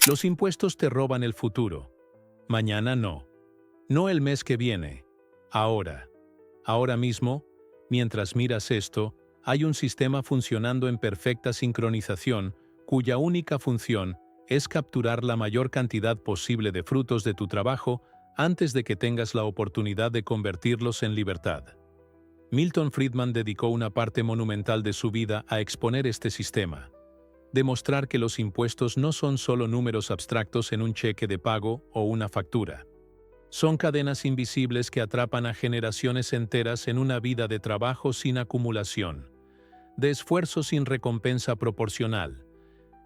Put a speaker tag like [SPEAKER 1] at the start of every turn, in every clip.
[SPEAKER 1] Los impuestos te roban el futuro. Mañana no. No el mes que viene. Ahora. Ahora mismo, mientras miras esto, hay un sistema funcionando en perfecta sincronización, cuya única función es capturar la mayor cantidad posible de frutos de tu trabajo antes de que tengas la oportunidad de convertirlos en libertad. Milton Friedman dedicó una parte monumental de su vida a exponer este sistema. Demostrar que los impuestos no son solo números abstractos en un cheque de pago o una factura. Son cadenas invisibles que atrapan a generaciones enteras en una vida de trabajo sin acumulación, de esfuerzo sin recompensa proporcional,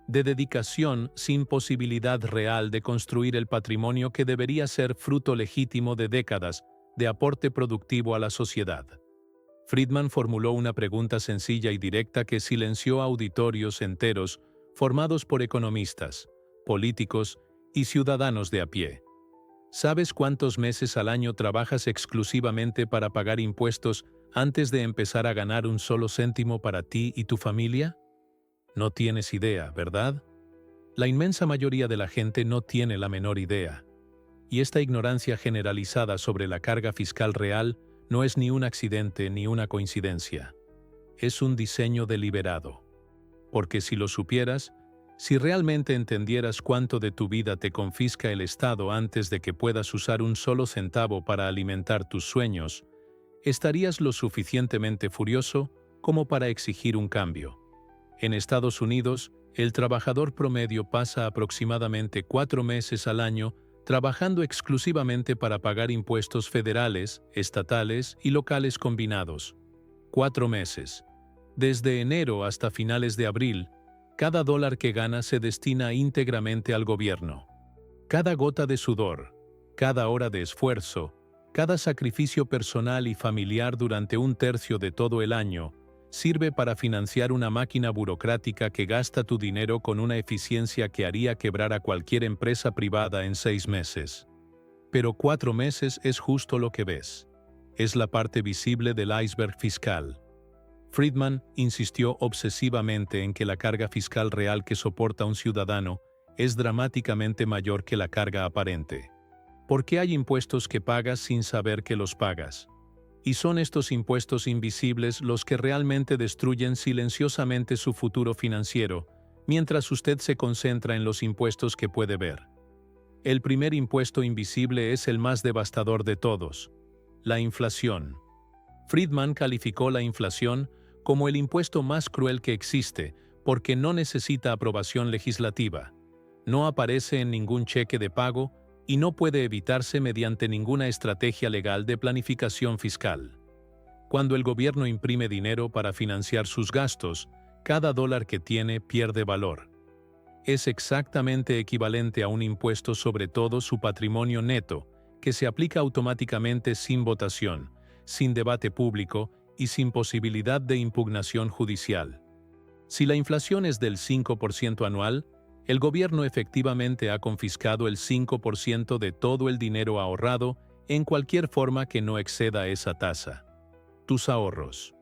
[SPEAKER 1] de dedicación sin posibilidad real de construir el patrimonio que debería ser fruto legítimo de décadas de aporte productivo a la sociedad. Friedman formuló una pregunta sencilla y directa que silenció auditorios enteros formados por economistas, políticos y ciudadanos de a pie. ¿Sabes cuántos meses al año trabajas exclusivamente para pagar impuestos antes de empezar a ganar un solo céntimo para ti y tu familia? No tienes idea, ¿verdad? La inmensa mayoría de la gente no tiene la menor idea. Y esta ignorancia generalizada sobre la carga fiscal real no es ni un accidente ni una coincidencia. Es un diseño deliberado. Porque si lo supieras, si realmente entendieras cuánto de tu vida te confisca el Estado antes de que puedas usar un solo centavo para alimentar tus sueños, estarías lo suficientemente furioso como para exigir un cambio. En Estados Unidos, el trabajador promedio pasa aproximadamente 4 meses al año trabajando exclusivamente para pagar impuestos federales, estatales y locales combinados. 4 meses. Desde enero hasta finales de abril, cada dólar que gana se destina íntegramente al gobierno. Cada gota de sudor, cada hora de esfuerzo, cada sacrificio personal y familiar durante un tercio de todo el año, sirve para financiar una máquina burocrática que gasta tu dinero con una eficiencia que haría quebrar a cualquier empresa privada en 6 meses. Pero 4 meses es justo lo que ves. Es la parte visible del iceberg fiscal. Friedman insistió obsesivamente en que la carga fiscal real que soporta un ciudadano es dramáticamente mayor que la carga aparente. ¿Por qué hay impuestos que pagas sin saber que los pagas? Y son estos impuestos invisibles los que realmente destruyen silenciosamente su futuro financiero, mientras usted se concentra en los impuestos que puede ver. El primer impuesto invisible es el más devastador de todos: la inflación. Friedman calificó la inflación como el impuesto más cruel que existe porque no necesita aprobación legislativa, no aparece en ningún cheque de pago y no puede evitarse mediante ninguna estrategia legal de planificación fiscal. Cuando el gobierno imprime dinero para financiar sus gastos, cada dólar que tiene pierde valor. Es exactamente equivalente a un impuesto sobre todo su patrimonio neto, que se aplica automáticamente sin votación, sin debate público y sin posibilidad de impugnación judicial. Si la inflación es del 5% anual, el gobierno efectivamente ha confiscado el 5% de todo el dinero ahorrado en cualquier forma que no exceda esa tasa. Tus ahorros,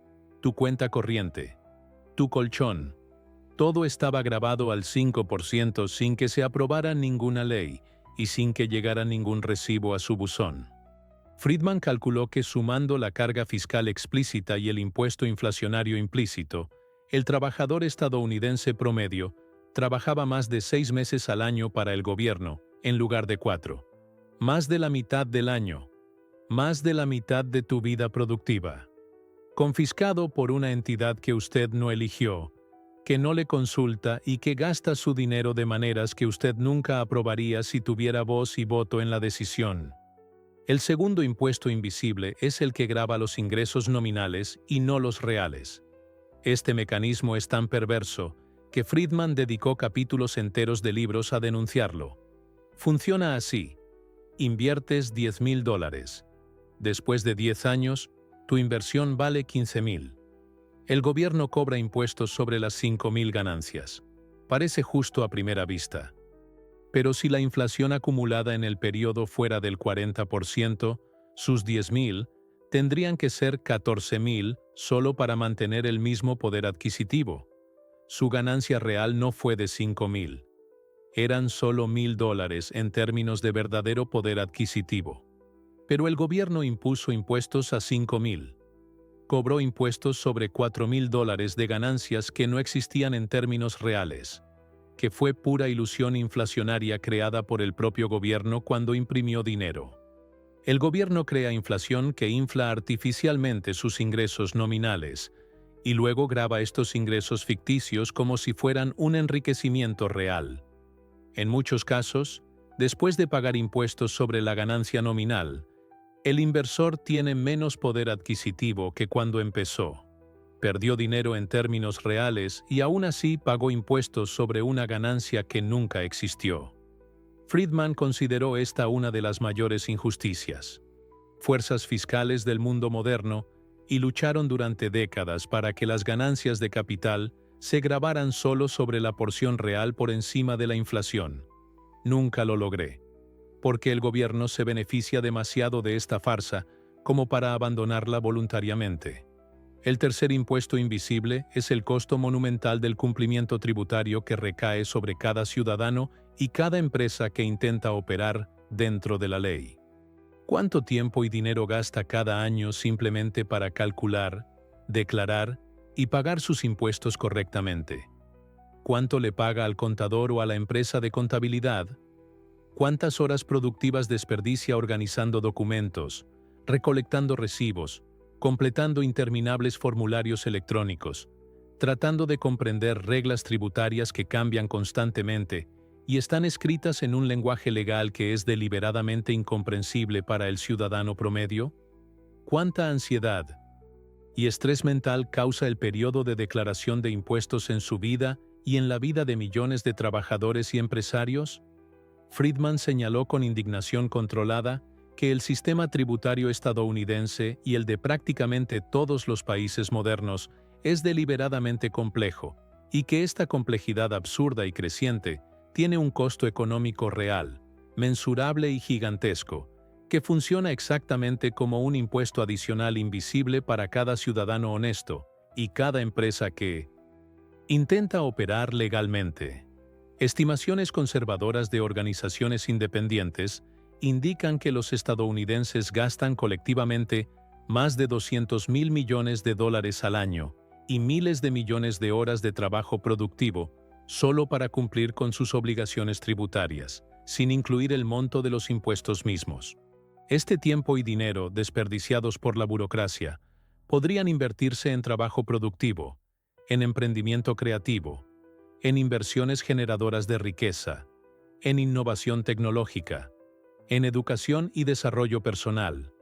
[SPEAKER 1] tu cuenta corriente, tu colchón, todo estaba grabado al 5% sin que se aprobara ninguna ley y sin que llegara ningún recibo a su buzón. Friedman calculó que sumando la carga fiscal explícita y el impuesto inflacionario implícito, el trabajador estadounidense promedio trabajaba más de 6 meses al año para el gobierno, en lugar de 4. Más de la mitad del año. Más de la mitad de tu vida productiva. Confiscado por una entidad que usted no eligió, que no le consulta y que gasta su dinero de maneras que usted nunca aprobaría si tuviera voz y voto en la decisión. El segundo impuesto invisible es el que grava los ingresos nominales y no los reales. Este mecanismo es tan perverso que Friedman dedicó capítulos enteros de libros a denunciarlo. Funciona así: inviertes $10,000. Después de 10 años, tu inversión vale $15,000. El gobierno cobra impuestos sobre las 5,000 ganancias. Parece justo a primera vista. Pero si la inflación acumulada en el periodo fuera del 40%, sus 10,000 tendrían que ser 14,000 solo para mantener el mismo poder adquisitivo. Su ganancia real no fue de 5,000. eran solo $1,000 en términos de verdadero poder adquisitivo. Pero el gobierno impuso impuestos a 5,000. Cobró impuestos sobre $4,000 de ganancias que no existían en términos reales, que fue pura ilusión inflacionaria creada por el propio gobierno cuando imprimió dinero. El gobierno crea inflación que infla artificialmente sus ingresos nominales y luego graba estos ingresos ficticios como si fueran un enriquecimiento real. En muchos casos, después de pagar impuestos sobre la ganancia nominal, el inversor tiene menos poder adquisitivo que cuando empezó. Perdió dinero en términos reales y aún así pagó impuestos sobre una ganancia que nunca existió. Friedman consideró esta una de las mayores injusticias. Fuerzas fiscales del mundo moderno y lucharon durante décadas para que las ganancias de capital se grabaran solo sobre la porción real por encima de la inflación. Nunca lo logré, porque el gobierno se beneficia demasiado de esta farsa como para abandonarla voluntariamente. El tercer impuesto invisible es el costo monumental del cumplimiento tributario que recae sobre cada ciudadano y cada empresa que intenta operar dentro de la ley. ¿Cuánto tiempo y dinero gasta cada año simplemente para calcular, declarar y pagar sus impuestos correctamente? ¿Cuánto le paga al contador o a la empresa de contabilidad? ¿Cuántas horas productivas desperdicia organizando documentos, recolectando recibos, completando interminables formularios electrónicos, tratando de comprender reglas tributarias que cambian constantemente y están escritas en un lenguaje legal que es deliberadamente incomprensible para el ciudadano promedio? ¿Cuánta ansiedad y estrés mental causa el periodo de declaración de impuestos en su vida y en la vida de millones de trabajadores y empresarios? Friedman señaló con indignación controlada que el sistema tributario estadounidense y el de prácticamente todos los países modernos es deliberadamente complejo y que esta complejidad absurda y creciente tiene un costo económico real, mensurable y gigantesco, que funciona exactamente como un impuesto adicional invisible para cada ciudadano honesto y cada empresa que intenta operar legalmente. Estimaciones conservadoras de organizaciones independientes indican que los estadounidenses gastan colectivamente más de $200,000 millones al año y miles de millones de horas de trabajo productivo solo para cumplir con sus obligaciones tributarias, sin incluir el monto de los impuestos mismos. Este tiempo y dinero desperdiciados por la burocracia podrían invertirse en trabajo productivo, en emprendimiento creativo, en inversiones generadoras de riqueza, en innovación tecnológica, en educación y desarrollo personal.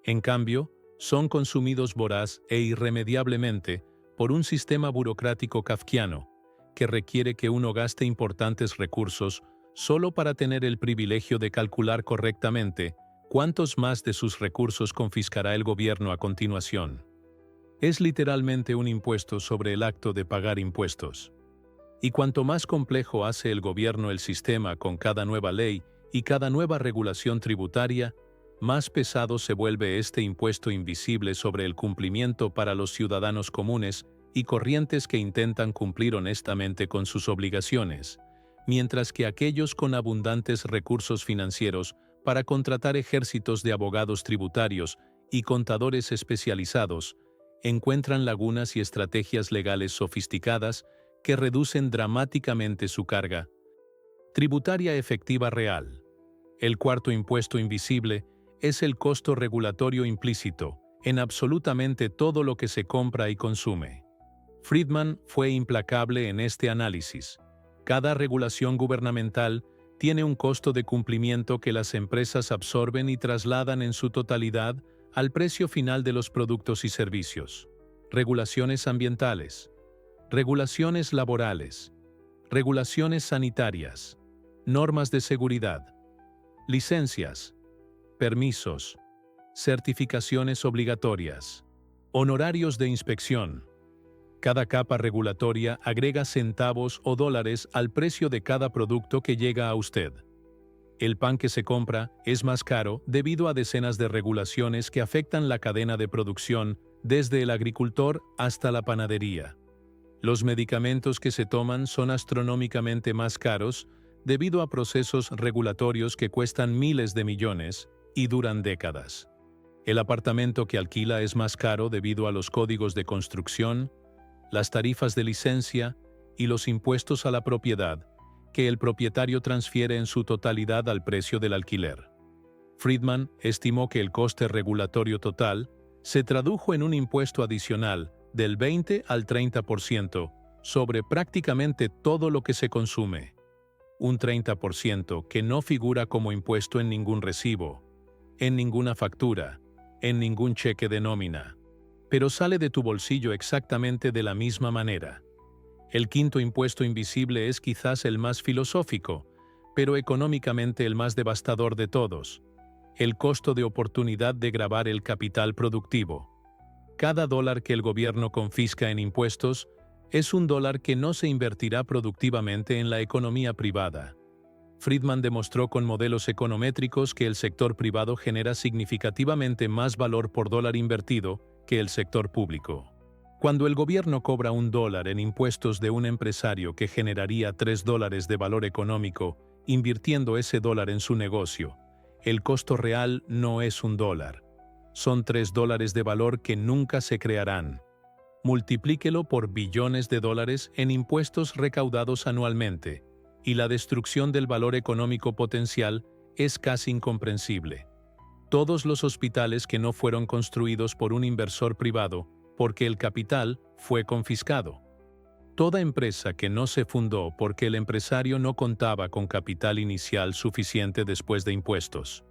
[SPEAKER 1] En cambio, son consumidos voraz e irremediablemente por un sistema burocrático kafkiano que requiere que uno gaste importantes recursos solo para tener el privilegio de calcular correctamente cuántos más de sus recursos confiscará el gobierno a continuación. Es literalmente un impuesto sobre el acto de pagar impuestos. Y cuanto más complejo hace el gobierno el sistema con cada nueva ley y cada nueva regulación tributaria, más pesado se vuelve este impuesto invisible sobre el cumplimiento para los ciudadanos comunes y corrientes que intentan cumplir honestamente con sus obligaciones, mientras que aquellos con abundantes recursos financieros para contratar ejércitos de abogados tributarios y contadores especializados encuentran lagunas y estrategias legales sofisticadas que reducen dramáticamente su carga tributaria efectiva real. El cuarto impuesto invisible es el costo regulatorio implícito en absolutamente todo lo que se compra y consume. Friedman fue implacable en este análisis. Cada regulación gubernamental tiene un costo de cumplimiento que las empresas absorben y trasladan en su totalidad al precio final de los productos y servicios. Regulaciones ambientales, regulaciones laborales, regulaciones sanitarias, normas de seguridad, licencias, permisos, certificaciones obligatorias, honorarios de inspección. Cada capa regulatoria agrega centavos o dólares al precio de cada producto que llega a usted. El pan que se compra es más caro debido a decenas de regulaciones que afectan la cadena de producción, desde el agricultor hasta la panadería. Los medicamentos que se toman son astronómicamente más caros debido a procesos regulatorios que cuestan miles de millones y duran décadas. El apartamento que alquila es más caro debido a los códigos de construcción, las tarifas de licencia y los impuestos a la propiedad que el propietario transfiere en su totalidad al precio del alquiler. Friedman estimó que el coste regulatorio total se tradujo en un impuesto adicional del 20 al 30% sobre prácticamente todo lo que se consume. Un 30% que no figura como impuesto en ningún recibo, en ninguna factura, en ningún cheque de nómina, pero sale de tu bolsillo exactamente de la misma manera. El quinto impuesto invisible es quizás el más filosófico, pero económicamente el más devastador de todos: el costo de oportunidad de gravar el capital productivo. Cada dólar que el gobierno confisca en impuestos es un dólar que no se invertirá productivamente en la economía privada. Friedman demostró con modelos econométricos que el sector privado genera significativamente más valor por dólar invertido que el sector público. Cuando el gobierno cobra $1 en impuestos de un empresario que generaría $3 de valor económico invirtiendo ese dólar en su negocio, el costo real no es $1. Son $3 de valor que nunca se crearán. Multiplíquelo por billones de dólares en impuestos recaudados anualmente, y la destrucción del valor económico potencial es casi incomprensible. Todos los hospitales que no fueron construidos por un inversor privado porque el capital fue confiscado. Toda empresa que no se fundó porque el empresario no contaba con capital inicial suficiente después de impuestos.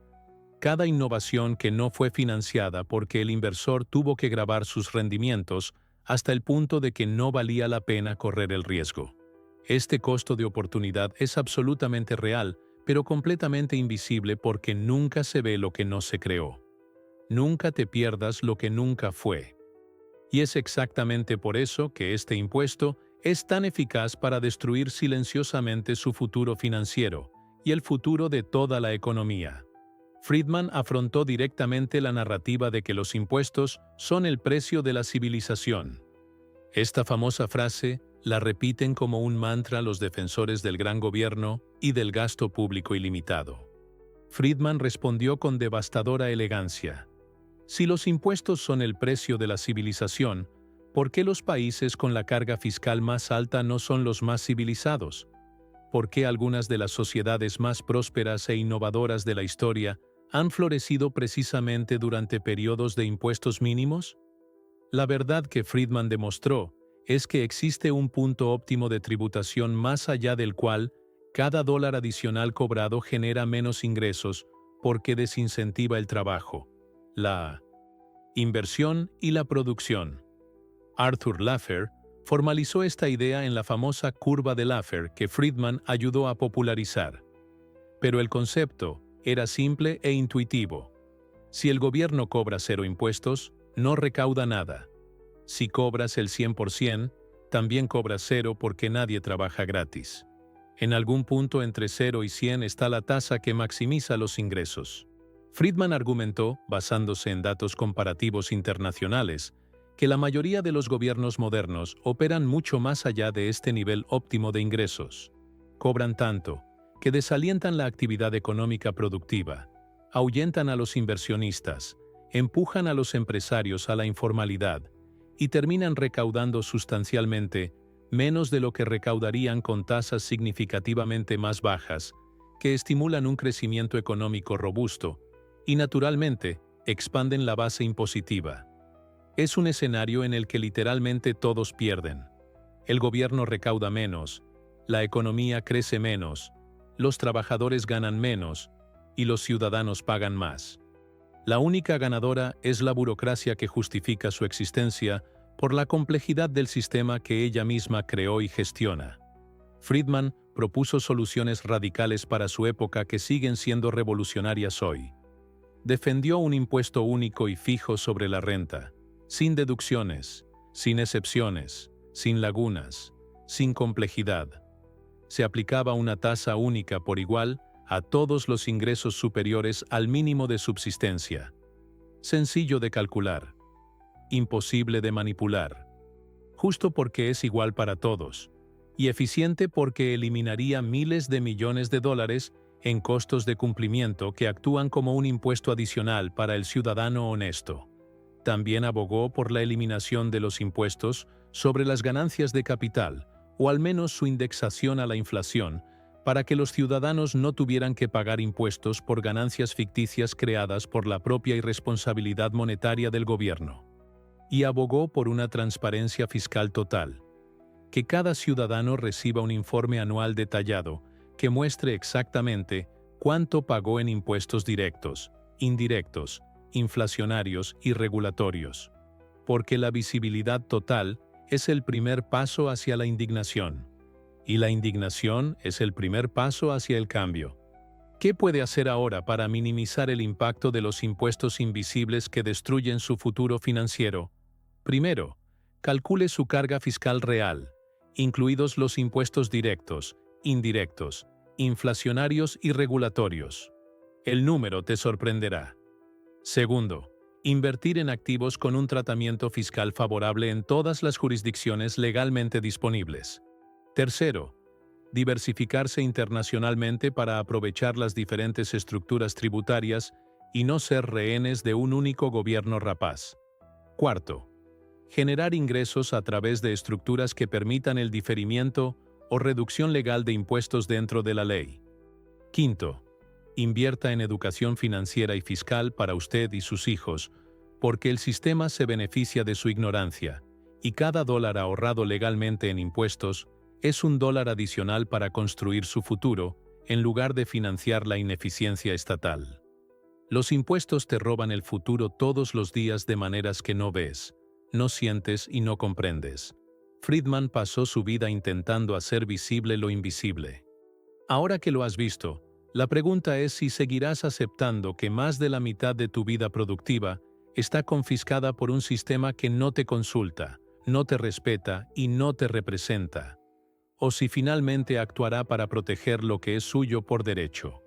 [SPEAKER 1] Cada innovación que no fue financiada porque el inversor tuvo que gravar sus rendimientos hasta el punto de que no valía la pena correr el riesgo. Este costo de oportunidad es absolutamente real, pero completamente invisible porque nunca se ve lo que no se creó. Nunca te pierdas lo que nunca fue. Y es exactamente por eso que este impuesto es tan eficaz para destruir silenciosamente su futuro financiero y el futuro de toda la economía. Friedman afrontó directamente la narrativa de que los impuestos son el precio de la civilización. Esta famosa frase la repiten como un mantra los defensores del gran gobierno y del gasto público ilimitado. Friedman respondió con devastadora elegancia: si los impuestos son el precio de la civilización, ¿por qué los países con la carga fiscal más alta no son los más civilizados? ¿Por qué algunas de las sociedades más prósperas e innovadoras de la historia han florecido precisamente durante periodos de impuestos mínimos? La verdad que Friedman demostró es que existe un punto óptimo de tributación más allá del cual cada dólar adicional cobrado genera menos ingresos porque desincentiva el trabajo, la inversión y la producción. Arthur Laffer formalizó esta idea en la famosa curva de Laffer que Friedman ayudó a popularizar. Pero el concepto era simple e intuitivo. Si el gobierno cobra 0 impuestos, no recauda nada. Si cobras el 100%, también cobras 0 porque nadie trabaja gratis. En algún punto entre 0 y 100 está la tasa que maximiza los ingresos. Friedman argumentó, basándose en datos comparativos internacionales, que la mayoría de los gobiernos modernos operan mucho más allá de este nivel óptimo de ingresos. Cobran tanto que desalientan la actividad económica productiva, ahuyentan a los inversionistas, empujan a los empresarios a la informalidad y terminan recaudando sustancialmente menos de lo que recaudarían con tasas significativamente más bajas, que estimulan un crecimiento económico robusto y, naturalmente, expanden la base impositiva. Es un escenario en el que literalmente todos pierden. El gobierno recauda menos, la economía crece menos, los trabajadores ganan menos y los ciudadanos pagan más. La única ganadora es la burocracia que justifica su existencia por la complejidad del sistema que ella misma creó y gestiona. Friedman propuso soluciones radicales para su época que siguen siendo revolucionarias hoy. Defendió un impuesto único y fijo sobre la renta, sin deducciones, sin excepciones, sin lagunas, sin complejidad. Se aplicaba una tasa única por igual a todos los ingresos superiores al mínimo de subsistencia. Sencillo de calcular. Imposible de manipular. Justo porque es igual para todos. y eficiente porque eliminaría miles de millones de dólares en costos de cumplimiento que actúan como un impuesto adicional para el ciudadano honesto. También abogó por la eliminación de los impuestos sobre las ganancias de capital, o al menos su indexación a la inflación, para que los ciudadanos no tuvieran que pagar impuestos por ganancias ficticias creadas por la propia irresponsabilidad monetaria del gobierno. Y abogó por una transparencia fiscal total, que cada ciudadano reciba un informe anual detallado que muestre exactamente cuánto pagó en impuestos directos, indirectos, inflacionarios y regulatorios. Porque la visibilidad total es el primer paso hacia la indignación. Y la indignación es el primer paso hacia el cambio. ¿Qué puede hacer ahora para minimizar el impacto de los impuestos invisibles que destruyen su futuro financiero? Primero, calcule su carga fiscal real, incluidos los impuestos directos, indirectos, inflacionarios y regulatorios. El número te sorprenderá. Segundo, invertir en activos con un tratamiento fiscal favorable en todas las jurisdicciones legalmente disponibles. Tercero, diversificarse internacionalmente para aprovechar las diferentes estructuras tributarias y no ser rehenes de un único gobierno rapaz. Cuarto, generar ingresos a través de estructuras que permitan el diferimiento o reducción legal de impuestos dentro de la ley. Quinto, invierta en educación financiera y fiscal para usted y sus hijos, porque el sistema se beneficia de su ignorancia, y cada dólar ahorrado legalmente en impuestos es un dólar adicional para construir su futuro, en lugar de financiar la ineficiencia estatal. Los impuestos te roban el futuro todos los días de maneras que no ves, no sientes y no comprendes. Friedman pasó su vida intentando hacer visible lo invisible. Ahora que lo has visto, la pregunta es si seguirás aceptando que más de la mitad de tu vida productiva está confiscada por un sistema que no te consulta, no te respeta y no te representa, o si finalmente actuará para proteger lo que es suyo por derecho.